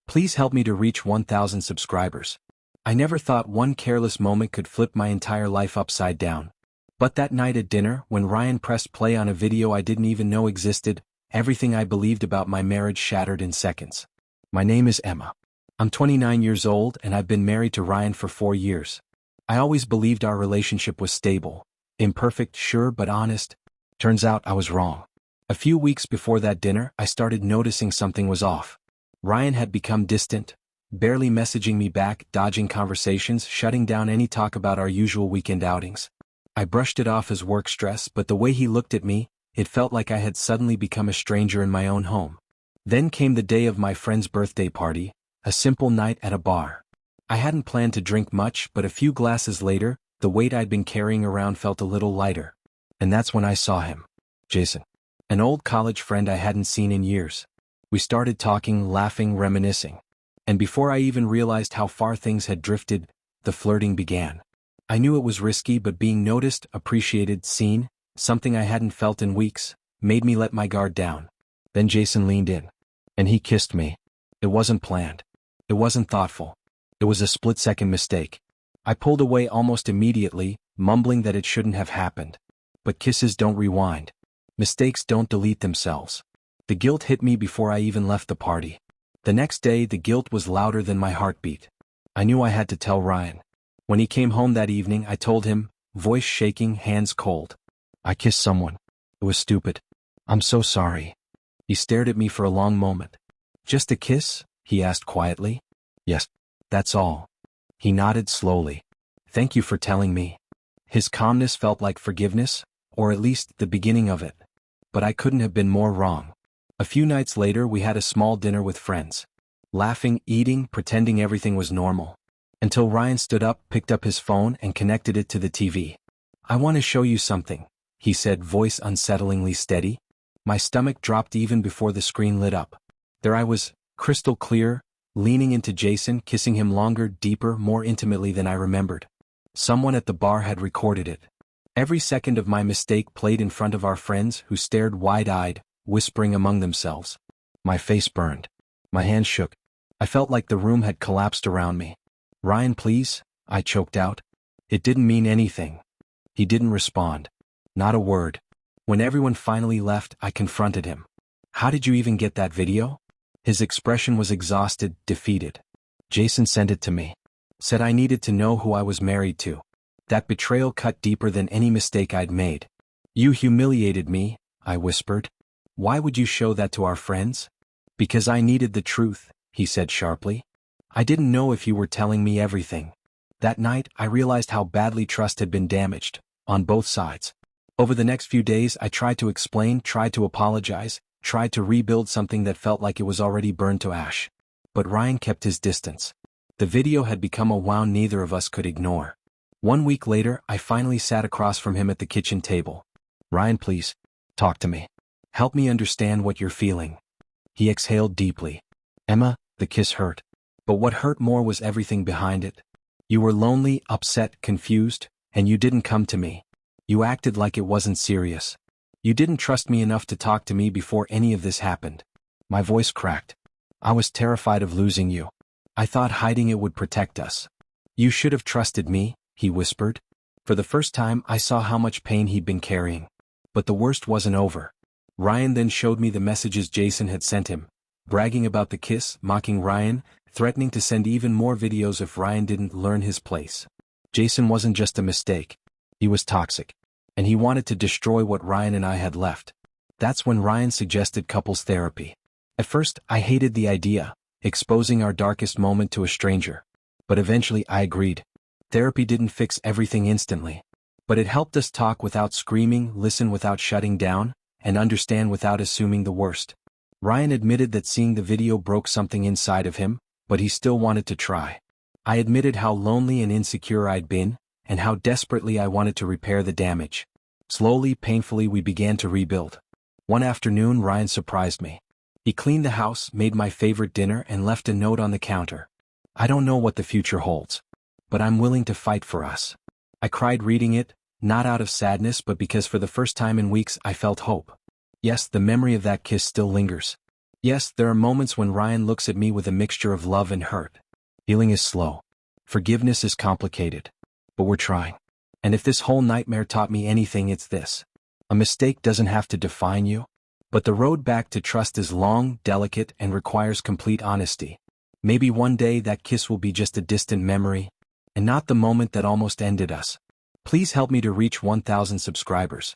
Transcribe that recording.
Please help me to reach 1,000 subscribers. I never thought one careless moment could flip my entire life upside down. But that night at dinner, when Ryan pressed play on a video I didn't even know existed, everything I believed about my marriage shattered in seconds. My name is Emma. I'm 29 years old and I've been married to Ryan for 4 years. I always believed our relationship was stable. Imperfect, sure, but honest. Turns out I was wrong. A few weeks before that dinner, I started noticing something was off. Ryan had become distant, barely messaging me back, dodging conversations, shutting down any talk about our usual weekend outings. I brushed it off as work stress, but the way he looked at me, it felt like I had suddenly become a stranger in my own home. Then came the day of my friend's birthday party, a simple night at a bar. I hadn't planned to drink much, but a few glasses later, the weight I'd been carrying around felt a little lighter. And that's when I saw him. Jason. An old college friend I hadn't seen in years. We started talking, laughing, reminiscing. And before I even realized how far things had drifted, the flirting began. I knew it was risky, but being noticed, appreciated, seen, something I hadn't felt in weeks, made me let my guard down. Then Jason leaned in. And he kissed me. It wasn't planned. It wasn't thoughtful. It was a split-second mistake. I pulled away almost immediately, mumbling that it shouldn't have happened. But kisses don't rewind. Mistakes don't delete themselves. The guilt hit me before I even left the party. The next day, the guilt was louder than my heartbeat. I knew I had to tell Ryan. When he came home that evening, I told him, voice shaking, hands cold. I kissed someone. It was stupid. I'm so sorry. He stared at me for a long moment. Just a kiss? He asked quietly. Yes, that's all. He nodded slowly. Thank you for telling me. His calmness felt like forgiveness, or at least the beginning of it. But I couldn't have been more wrong. A few nights later, we had a small dinner with friends. Laughing, eating, pretending everything was normal. Until Ryan stood up, picked up his phone, and connected it to the TV. I want to show you something, he said, voice unsettlingly steady. My stomach dropped even before the screen lit up. There I was, crystal clear, leaning into Jason, kissing him longer, deeper, more intimately than I remembered. Someone at the bar had recorded it. Every second of my mistake played in front of our friends, who stared wide-eyed, whispering among themselves. My face burned. My hands shook. I felt like the room had collapsed around me. Ryan, please, I choked out. It didn't mean anything. He didn't respond. Not a word. When everyone finally left, I confronted him. How did you even get that video? His expression was exhausted, defeated. Jason sent it to me. Said I needed to know who I was married to. That betrayal cut deeper than any mistake I'd made. You humiliated me, I whispered. Why would you show that to our friends? Because I needed the truth, he said sharply. I didn't know if you were telling me everything. That night, I realized how badly trust had been damaged, on both sides. Over the next few days, I tried to explain, tried to apologize, tried to rebuild something that felt like it was already burned to ash. But Ryan kept his distance. The video had become a wound neither of us could ignore. 1 week later, I finally sat across from him at the kitchen table. Ryan, please, talk to me. Help me understand what you're feeling. He exhaled deeply. Emma, the kiss hurt. But what hurt more was everything behind it. You were lonely, upset, confused, and you didn't come to me. You acted like it wasn't serious. You didn't trust me enough to talk to me before any of this happened. My voice cracked. I was terrified of losing you. I thought hiding it would protect us. You should have trusted me, he whispered. For the first time, I saw how much pain he'd been carrying. But the worst wasn't over. Ryan then showed me the messages Jason had sent him, bragging about the kiss, mocking Ryan, threatening to send even more videos if Ryan didn't learn his place. Jason wasn't just a mistake. He was toxic. And he wanted to destroy what Ryan and I had left. That's when Ryan suggested couples therapy. At first, I hated the idea, exposing our darkest moment to a stranger. But eventually I agreed. Therapy didn't fix everything instantly. But it helped us talk without screaming, listen without shutting down, and understand without assuming the worst. Ryan admitted that seeing the video broke something inside of him, but he still wanted to try. I admitted how lonely and insecure I'd been, and how desperately I wanted to repair the damage. Slowly, painfully, we began to rebuild. One afternoon, Ryan surprised me. He cleaned the house, made my favorite dinner, and left a note on the counter. I don't know what the future holds, but I'm willing to fight for us. I cried reading it, not out of sadness but because for the first time in weeks I felt hope. Yes, the memory of that kiss still lingers. Yes, there are moments when Ryan looks at me with a mixture of love and hurt. Healing is slow. Forgiveness is complicated. But we're trying. And if this whole nightmare taught me anything, it's this. A mistake doesn't have to define you. But the road back to trust is long, delicate, and requires complete honesty. Maybe one day that kiss will be just a distant memory, and not the moment that almost ended us. Please help me to reach 1,000 subscribers.